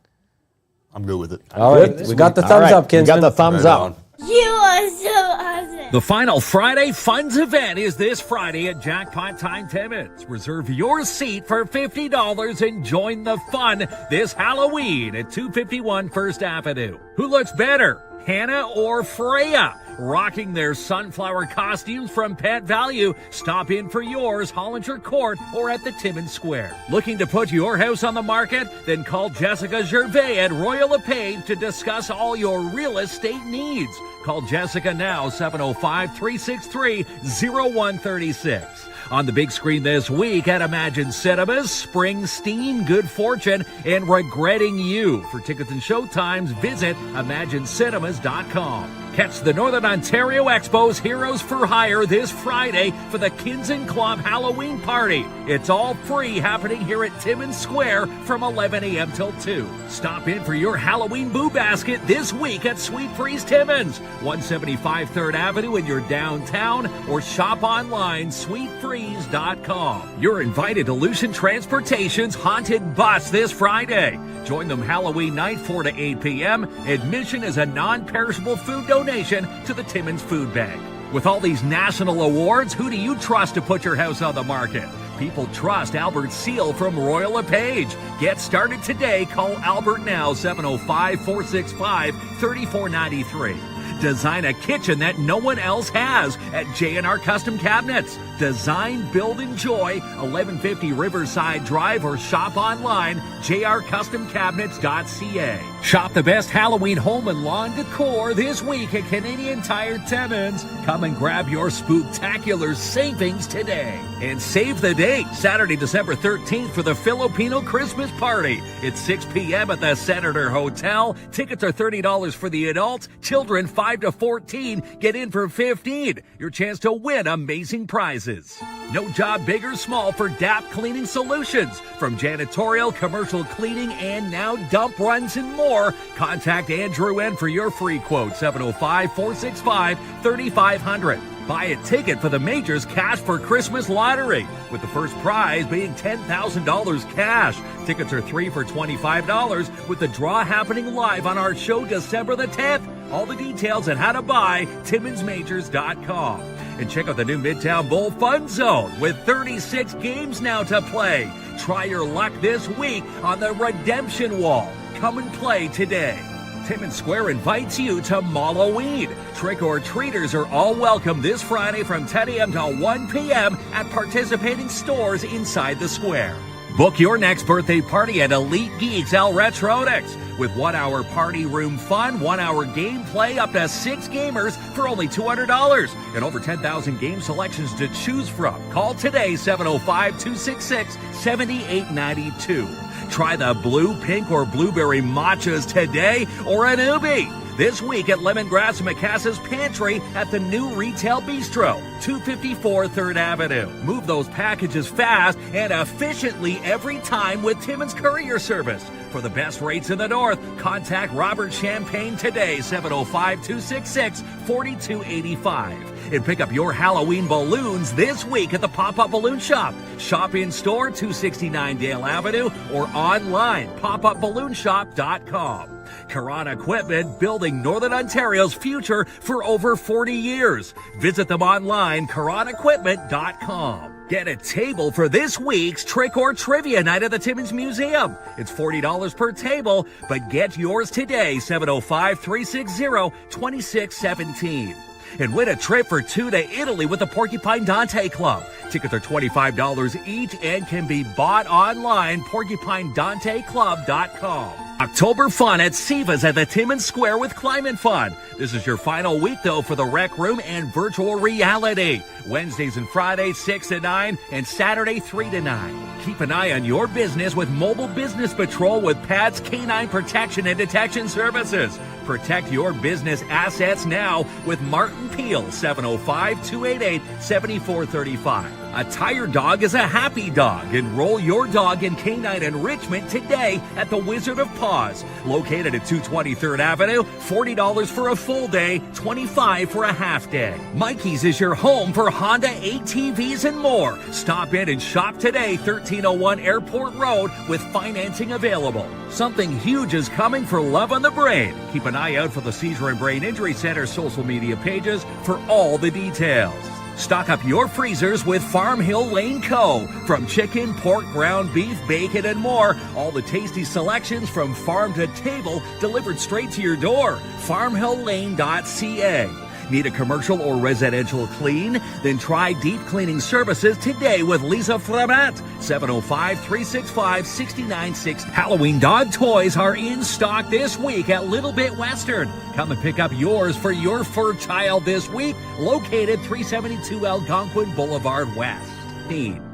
I'm good with it. All right. We got the thumbs up, We Kinsman. got the thumbs Right up. on. You are so awesome. The final Friday Funds event is this Friday at Jackpot Time Timmins. Reserve your seat for $50 and join the fun this Halloween at 251 First Avenue. Who looks better, Hannah or Freya? Rocking their sunflower costumes from Pet Value. Stop in for yours, Hollinger Court, or at the Timmins Square. Looking to put your house on the market? Then call Jessica Gervais at Royal LePage to discuss all your real estate needs. Call Jessica now, 705-363-0136. On the big screen this week at Imagine Cinemas, Springsteen, Good Fortune, and Regretting You. For tickets and showtimes, visit ImagineCinemas.com. Catch the Northern Ontario Expo's Heroes for Hire this Friday for the KINZ and KLOMP Halloween Party. It's all free, happening here at Timmins Square from 11 a.m. till 2. Stop in for your Halloween boo basket this week at Sweet Freez Timmins, 175 3rd Avenue in your downtown, or shop online, sweetfreeze.com. You're invited to Lucian Transportation's Haunted Bus this Friday. Join them Halloween night, 4 to 8 p.m. Admission is a non-perishable food donation to the Timmins Food Bank. With all these national awards, who do you trust to put your house on the market? People trust Albert Seal from Royal LePage. Get started today. Call Albert now, 705-465-3493. Design a kitchen that no one else has at J&R Custom Cabinets. Design, build, enjoy. 1150 Riverside Drive or shop online, jrcustomcabinets.ca. Shop the best Halloween home and lawn decor this week at Canadian Tire Timmins. Come and grab your spooktacular savings today. And save the date, Saturday, December 13th for the Filipino Christmas party. It's 6 p.m. at the Senator Hotel. Tickets are $30 for the adults. Children 5 to 14 get in for $15. Your chance to win amazing prizes. No job big or small for DAP Cleaning Solutions. From janitorial, commercial cleaning, and now dump runs and more. Contact Andrew N for your free quote, 705-465-3500. Buy a ticket for the Majors Cash for Christmas Lottery, with the first prize being $10,000 cash. Tickets are 3 for $25, with the draw happening live on our show December the 10th. All the details on how to buy, TimminsMajors.com. And check out the new Midtown Bowl Fun Zone with 36 games now to play. Try your luck this week on the Redemption Wall. Come and play today. Timmins Square invites you to Halloween. Trick-or-treaters are all welcome this Friday from 10 a.m. to 1 p.m. at participating stores inside the square. Book your next birthday party at Elite Geeks El Retronics with 1 hour party room fun, 1 hour gameplay, up to 6 gamers for only $200, and over 10,000 game selections to choose from. Call today, 705-266-7892. Try the blue, pink, or blueberry matchas today, or a newbie. This week at Lemongrass and Macassa's Pantry at the new Retail Bistro, 254 3rd Avenue. Move those packages fast and efficiently every time with Timmins Courier Service. For the best rates in the North, contact Robert Champagne today, 705-266-4285. And pick up your Halloween balloons this week at the Pop-Up Balloon Shop. Shop in-store, 269 Dale Avenue, or online, popupballoonshop.com. Karan Equipment, building Northern Ontario's future for over 40 years. Visit them online, karanequipment.com. Get a table for this week's Trick or Trivia Night at the Timmins Museum. It's $40 per table, but get yours today, 705-360-2617. And win a trip for 2 to Italy with the Porcupine Dante Club. Tickets are $25 each and can be bought online, porcupinedanteclub.com. October fun at Siva's at the Timmins Square with Climate Fun. This is your final week, though, for the Rec Room and virtual reality. Wednesdays and Fridays, 6 to 9, and Saturday, 3 to 9. Keep an eye on your business with Mobile Business Patrol with PADS Canine Protection and Detection Services. Protect your business assets now with Martin Peel, 705-288-7435. A tired dog is a happy dog. Enroll your dog in Canine Enrichment today at the Wizard of Paws. Located at 220 3rd Avenue, $40 for a full day, $25 for a half day. Mikey's is your home for Honda ATVs and more. Stop in and shop today, 1301 Airport Road, with financing available. Something huge is coming for Love on the Brain. Keep an eye out for the Seizure and Brain Injury Center social media pages for all the details. Stock up your freezers with Farm Hill Lane Co. From chicken, pork, ground beef, bacon, and more. All the tasty selections from farm to table delivered straight to your door. FarmHillLane.ca. Need a commercial or residential clean? Then try deep cleaning services today with Lisa Flamat, 705-365-6960. Halloween dog toys are in stock this week at Little Bit Western. Come and pick up yours for your fur child this week, located 372 Algonquin Boulevard West.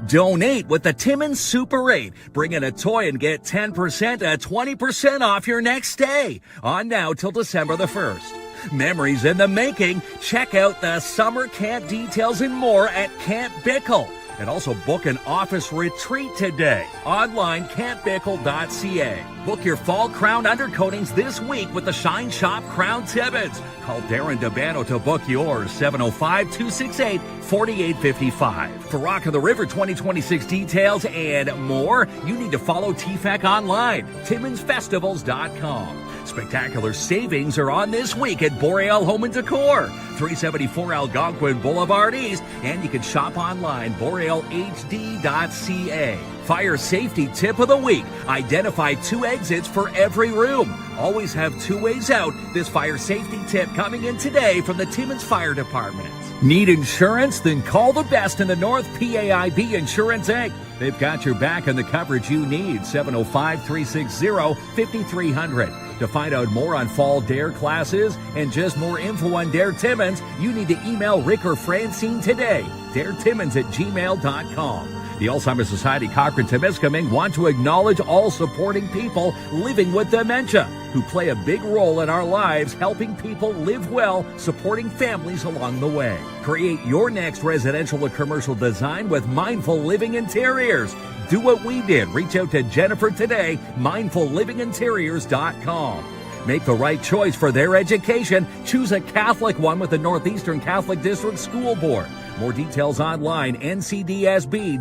Donate with the Timmins Super 8. Bring in a toy and get 10% to 20% off your next stay. On now till December the 1st. Memories in the making. Check out the summer camp details and more at Camp Bickle. And also book an office retreat today. Online, campbickle.ca. Book your fall crown undercoatings this week with the Shine Shop Crown Timmins. Call Darren DeBano to book yours, 705-268-4855. For Rock of the River 2026 details and more, you need to follow TFAC online, TimminsFestivals.com. Spectacular savings are on this week at Boreal Home and Decor, 374 Algonquin Boulevard East, and you can shop online, borealhd.ca. Fire safety tip of the week. Identify 2 exits for every room. Always have 2 ways out. This fire safety tip coming in today from the Timmins Fire Department. Need insurance? Then call the best in the North, PAIB Insurance Inc. They've got your back and the coverage you need. 705-360-5300. To find out more on fall DARE classes and just more info on DARE Timmins, you need to email Rick or Francine today. daretimmins@gmail.com. The Alzheimer's Society Cochrane-Temiskaming want to acknowledge all supporting people living with dementia who play a big role in our lives, helping people live well, supporting families along the way. Create your next residential or commercial design with Mindful Living Interiors. Do what we did. Reach out to Jennifer today, mindfullivinginteriors.com. Make the right choice for their education. Choose a Catholic one with the Northeastern Catholic District School Board. More details online, ncdsb.on.ca.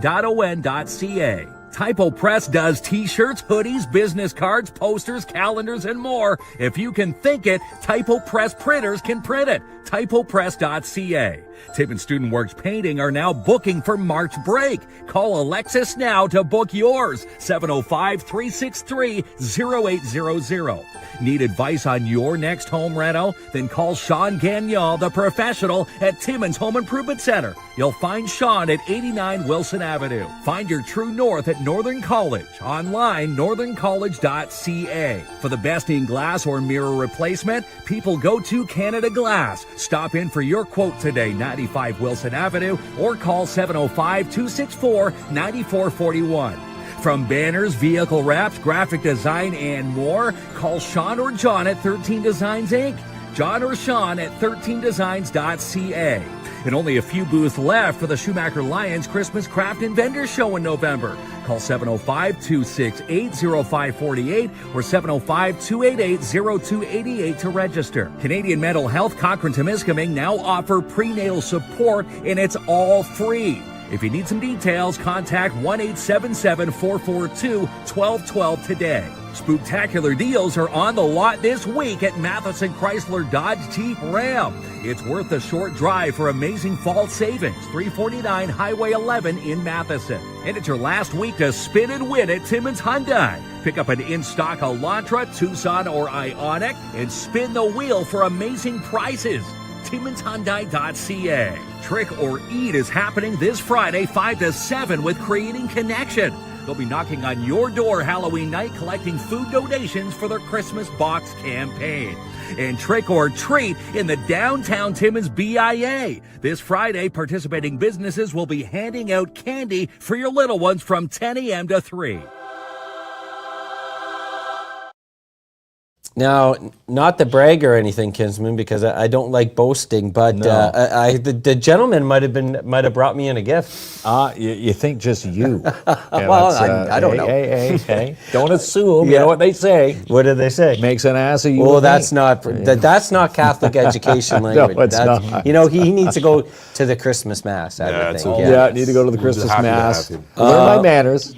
Typo Press does t-shirts, hoodies, business cards, posters, calendars, and more. If you can think it, Typo Press printers can print it. typopress.ca. Timmins Student Works Painting are now booking for March break. Call Alexis now to book yours. 705-363-0800. Need advice on your next home reno? Then call Sean Gagnon, the professional at Timmins Home Improvement Center. You'll find Sean at 89 Wilson Avenue. Find your true north at Northern College. Online, northerncollege.ca. For the best in glass or mirror replacement, people go to Canada Glass. Stop in for your quote today, 95 Wilson Avenue, or call 705-264-9441. From banners, vehicle wraps, graphic design, and more, call Sean or John at 13 Designs Inc. John or Sean at 13designs.ca. And only a few booths left for the Schumacher Lions Christmas Craft and Vendor Show in November. Call 705-268-0548 or 705-288-0288 to register. Canadian Mental Health Cochrane-Temiskaming now offer prenatal support, and it's all free. If you need some details, contact 1-877-442-1212 today. Spooktacular deals are on the lot this week at Matheson Chrysler Dodge Jeep Ram. It's worth a short drive for amazing fall savings. 349 Highway 11 in Matheson. And it's your last week to spin and win at Timmins Hyundai. Pick up an in-stock Elantra, Tucson, or Ioniq and spin the wheel for amazing prices. TimminsHyundai.ca. Trick or Eat is happening this Friday, 5 to 7 with Creating Connection. They'll be knocking on your door Halloween night collecting food donations for their Christmas box campaign. And Trick or Treat in the downtown Timmins BIA. This Friday, participating businesses will be handing out candy for your little ones from 10 a.m. to 3. Now, not to brag or anything, Kinsman, because I don't like boasting, but the gentleman might have brought me in a gift. You think just you? Well, I don't know. Hey. Don't assume. You know what they say. What did they say? Makes an ass of you. Well, and that's me. that's not Catholic education language. No, it's That's, not. You know, he needs to go to the Christmas mass. I would it's think. all- Yeah, need to go to the Christmas happy to mass. have him. Learn my manners.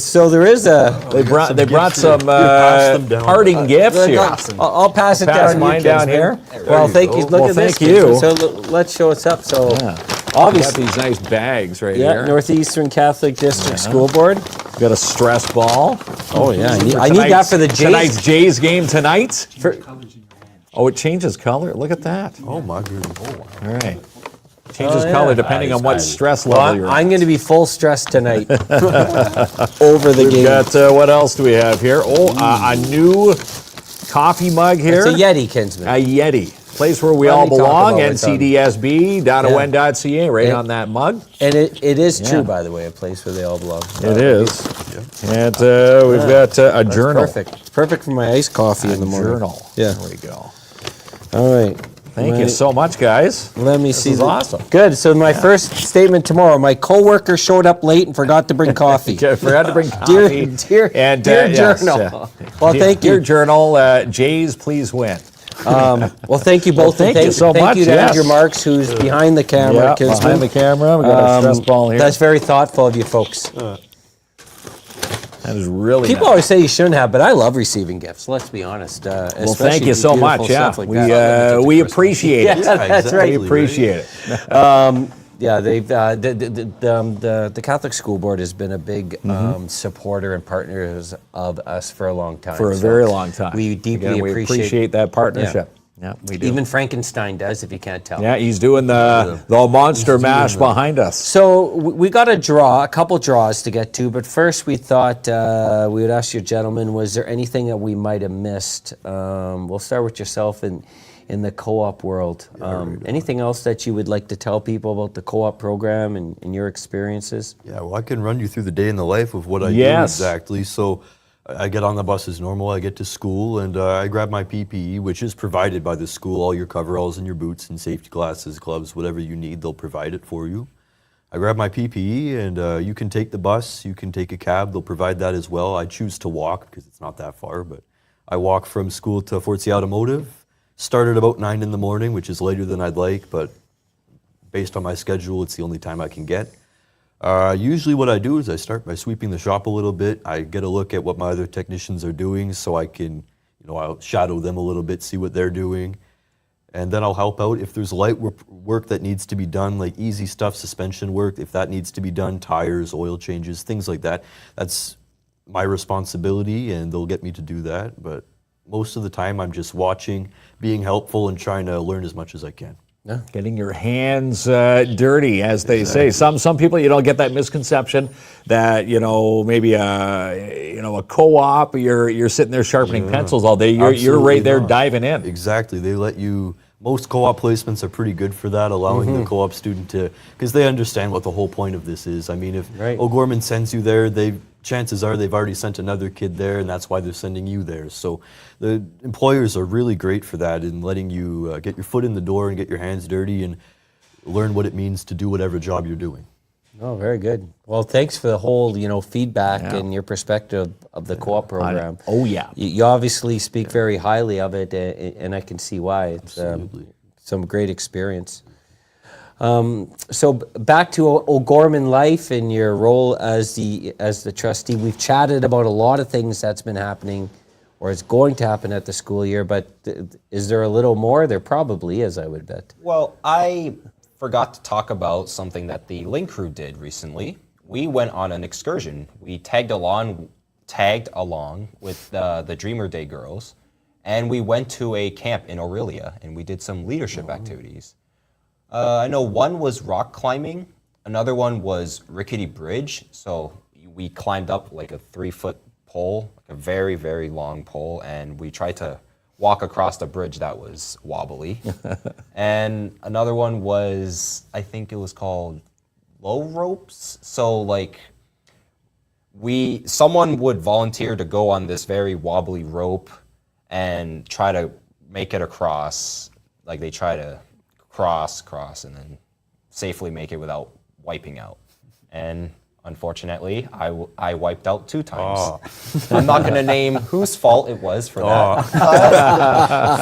So there is a. They brought some pass them down. parting gifts here. I'll pass it Pass down. mine to you, down Kinsman. here. Well, thank you. Look Well, at this. thank you. Kinsman. So let's show us up. So Yeah. Got obviously, these nice bags right yeah, here. Northeastern Catholic District School Board. Got a stress ball. Oh yeah, For I need that for the Jays. Tonight's Jays game tonight. For- Oh, it changes color. Look at that. Oh my goodness. All right. Changes Oh, yeah. color depending on what stress level Well, you're I'm at. going to be full stress tonight over the We've game. got, what else do we have here? Oh, a new coffee mug here. It's a Yeti, Kinsman. A Yeti. Place where we Let all me talk belong. about what's on- ncdsb.on.ca, right And- on that mug. And it is Yeah. true, by the way, a place where they all belong. It is. And we've got a journal. Perfect. Perfect for my iced coffee in the morning. Journal. Yeah. There we go. All right. Thank you so much, guys. Let me see. is awesome. Good. So my first statement tomorrow, my coworker showed up late and forgot to bring coffee. Okay, forgot to bring Dear, coffee. dear and, dear yes, journal. Well, dear- thank Dear you. journal, Jays, please win. Well, thank you both. Well, thank you so thank much, you to yes. Andrew Marks, who's behind the camera. Yeah, Kinsman. behind the camera. We got a stress ball here. That's very thoughtful of you folks. That is really People nice. always say you shouldn't have, but I love receiving gifts. Let's be honest. Well, thank you so much. Yeah, Like we appreciate it. Yeah, that's right. We appreciate it. Yeah, they've the Catholic School Board has been a big supporter and partners of us for a long time. For a So very long time. We deeply Again, we appreciate that partnership. Yeah, we do. Even Frankenstein does, if you can't tell. Yeah, he's doing the monster mash behind us. So we got a couple draws to get to, but first we thought we would ask you gentlemen, was there anything that we might have missed? We'll start with yourself in the co-op world. Anything else that you would like to tell people about the co-op program and your experiences? Yeah, well, I can run you through the day in the life of what I do Yes. exactly. So I get on the bus as normal, I get to school, and I grab my PPE, which is provided by the school, all your coveralls and your boots and safety glasses, gloves, whatever you need, they'll provide it for you. I grab my PPE, and you can take the bus, you can take a cab, they'll provide that as well. I choose to walk because it's not that far, but I walk from school to Fort C Automotive. Start at about 9 in the morning, which is later than I'd like, but based on my schedule, it's the only time I can get. Usually what I do is I start by sweeping the shop a little bit. I get a look at what my other technicians are doing so I can, I'll shadow them a little bit, see what they're doing. And then I'll help out if there's light work that needs to be done, like easy stuff, suspension work, if that needs to be done, tires, oil changes, things like that. That's my responsibility and they'll get me to do that. But most of the time I'm just watching, being helpful and trying to learn as much as I can. Yeah. Getting your hands dirty, as they say. Some people, get that misconception that maybe a co-op, you're sitting there sharpening pencils all day. You're right Absolutely there not. diving in. Exactly. They let you. Most co-op placements are pretty good for that, allowing the co-op student to, because they understand what the whole point of this is. I mean, if O'Gorman sends you there, chances are they've already sent another kid there, and that's why they're sending you there. So the employers are really great for that in letting you get your foot in the door and get your hands dirty and learn what it means to do whatever job you're doing. Oh, very good. Well, thanks for the whole, feedback and your perspective of the co-op program. Oh, yeah. You obviously speak very highly of it, and I can see why. It's some great experience. So back to O'Gorman life and your role as the trustee. We've chatted about a lot of things that's been happening or is going to happen at the school year, but is there a little more? There probably is, I would bet. Well, I forgot to talk about something that the Link crew did recently. We went on an excursion. We tagged along with the Dreamer Day girls, and we went to a camp in Aurelia, and we did some leadership activities. I know one was rock climbing, another one was rickety bridge. So we climbed up like a 3-foot pole, like a very, very long pole, and we tried to walk across the bridge that was wobbly. And another one was, I think it was called low ropes. So like someone would volunteer to go on this very wobbly rope and try to make it across. Like they try to cross, and then safely make it without wiping out. And unfortunately, I wiped out 2 times. I'm not going to name whose fault it was for that.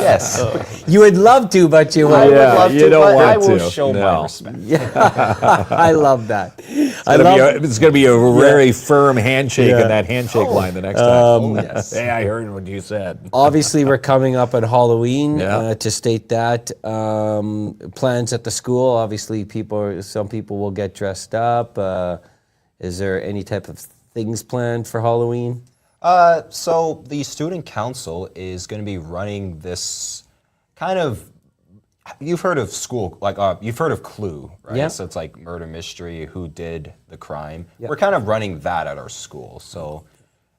Yes. You would love to, but you I would. would love you to, don't but want I will to. show No. my respect. I love that. It's going to be a very firm handshake in that handshake line the next time. Yes. Hey, I heard what you said. Obviously, we're coming up on Halloween. Yeah. To state that, plans at the school. Obviously, some people will get dressed up. Is there any type of things planned for Halloween? So the student council is going to be running this kind of. You've heard of you've heard of Clue, right? Yeah. So it's like murder mystery, who did the crime. Yeah. We're kind of running that at our school. So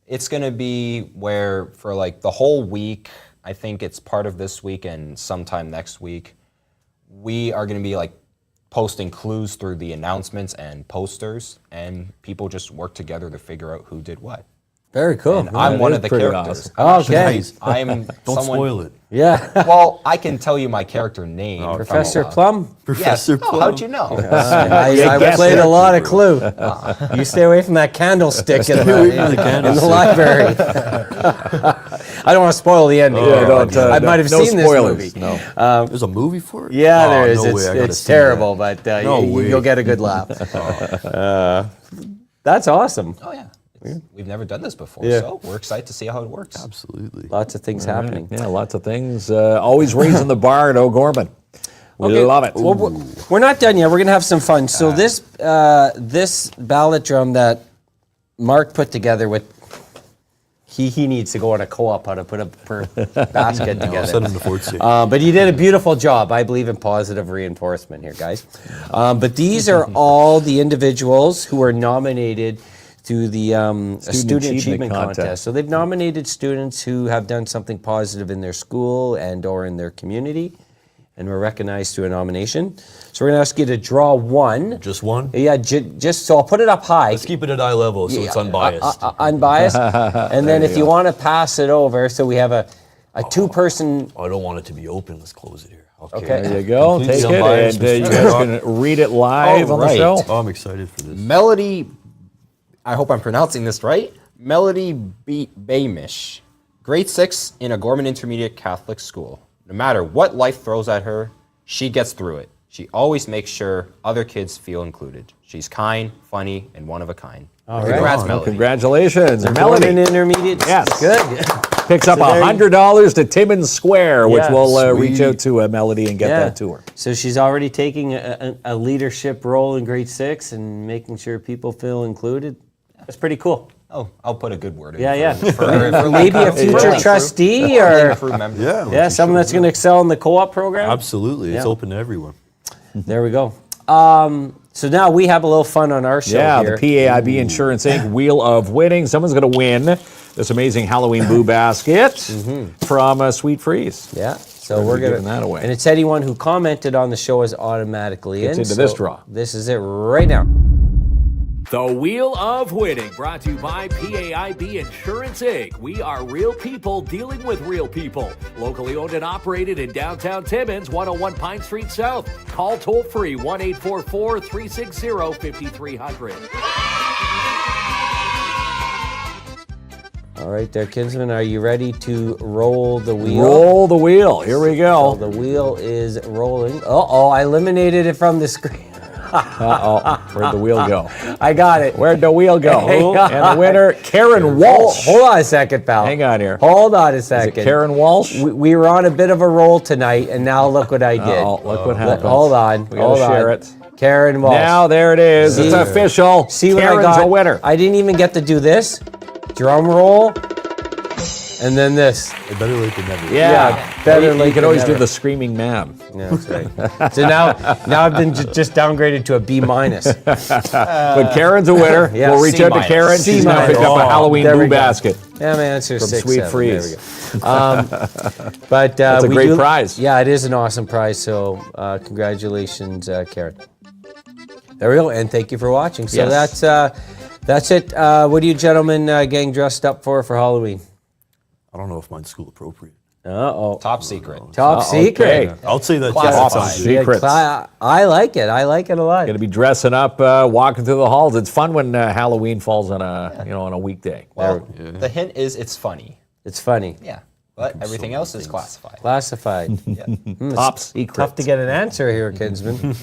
it's going to be where for like the whole week, I think it's part of this week and sometime next week, we are going to be like posting clues through the announcements and posters, and people just work together to figure out who did what. Very cool. And I'm one of the pretty characters. awesome. Okay. I'm Don't spoil it. Yeah. Well, I can tell you my character name. Professor Plum? Professor Yes. Oh, Plum. how'd you know? I guessed played it. a lot of Clue. You stay away from that candlestick in the library. I don't want to spoil the ending. I might have no seen spoilers. this movie. No. There's a movie for it? Yeah, Oh, there is. no way, I gotta It's see terrible, that. but No way. you'll get a good laugh. That's awesome. Oh yeah. We've never done this before, Yeah. so we're excited to see how it works. Absolutely. Lots of things happening. Yeah, lots of things. Always raising the bar at O'Gorman. Okay, Love it. Well, we're not done yet. We're gonna have some fun. So this ballot drum that Mark put together with he needs to go on a co-op how to put a basket I'll together. send him to Fort Safe. But he did a beautiful job. I believe in positive reinforcement here, guys. But these are all the individuals who are nominated to the Student Achievement Contest. So they've nominated students who have done something positive in their school and or in their community, and were recognized through a nomination. So we're going to ask you to draw one. Just one? Yeah, just so I'll put it up high. Let's keep it at eye level so it's unbiased. Unbiased. And then if you want to pass it over, so we have a two-person. I don't want it to be open. Let's close it here. Okay. There you go. Completely Take it, unbiased, and you Mr. guys Scott. can read it live on the Alright. show. Oh, I'm excited for this. Melody, I hope I'm pronouncing this right. Melody Baymish, grade 6 in a Gorman Intermediate Catholic school. No matter what life throws at her, she gets through it. She always makes sure other kids feel included. She's kind, funny, and one of a kind. All right. Congrats, Well, Melody. congratulations, Gorman Melody. Intermediate. Yes. Good. Picks up So there you- $100 to Timmins Square, which Yeah, will reach sweet. out to Melody and get that to her. So she's already taking a leadership role in grade 6 and making sure people feel included. That's pretty cool. Oh, I'll put a good word in. Yeah, for yeah. Maybe a future Link trustee Link or crew member. yeah, someone that's going to excel in the co-op program. Absolutely. It's Yeah. open to everyone. There we go. So now we have a a little fun on our show Yeah, here. the PAIB Insurance Inc. Wheel of Winning. Someone's going to win this amazing Halloween Boo Basket from Sweet Freeze. Yeah. So We're we're gonna giving that away. and it's anyone who commented on the show is automatically Gets in. into this draw. This is it right now. The Wheel of Winning, brought to you by PAIB Insurance Inc. We are real people dealing with real people. Locally owned and operated in downtown Timmins, 101 Pine Street South. Call toll free 1-844-360-5300. All right, there, Kinsman. Are you ready to roll the wheel? Roll the wheel. Here we So go. the wheel is rolling. Oh, I eliminated it from the screen. Uh-oh. Where'd the wheel go? I got it. Where'd the wheel go? And the winner, Karen Walsh. Hold on a second, pal. Hang on here. Hold on a Is second. it Karen Walsh? We were on a bit of a roll tonight, and now look what I did. Oh, look what happened. Hold on. We gotta share it. Karen Walsh. Now there it is. It's See? official. See what Karen's I got? a winner. I didn't even get to do this. Drum roll. And then this. Better late than never. Yeah, better You late can than always never. do the screaming man. Yeah, that's right. So now I've been just downgraded to a B minus. But Karen's a winner. yeah, We'll reach C out to minus. Karen. C She's going to pick minus. up a Oh, Halloween there we Boo go. Basket. Yeah, man, it's your From 6, Sweet 7. Freeze. There we go. But That's a we great prize. Yeah, it is an awesome prize. So congratulations, Karen. There we go, and thank you for watching. So Yes. that's it. What are you gentlemen getting dressed up for Halloween? I don't know if mine's school appropriate. Uh-oh. Top secret. Top secret. Okay. I'll say that. Classified. sounds good. Secrets. I like it. I like it a lot. Going to be dressing up, walking through the halls. It's fun when Halloween falls on a weekday. Well, the hint is it's funny. It's funny. Yeah. But everything else is classified. Classified. Top secret. Tough to get an answer here, Kinsman.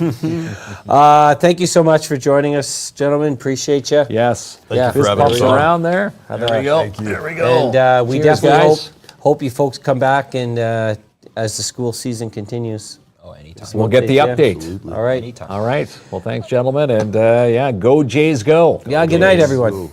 Thank you so much for joining us, gentlemen. Appreciate you. Yes. Thank you for Fist having bumps us on. around there. There we go. There we go. And we Cheers, definitely guys. hope you folks come back and as the school season continues. Oh, anytime. We'll get the Yeah. update. All right. Anytime. All right. Well, thanks, gentlemen. And go Jays, go. Yeah, good night, everyone.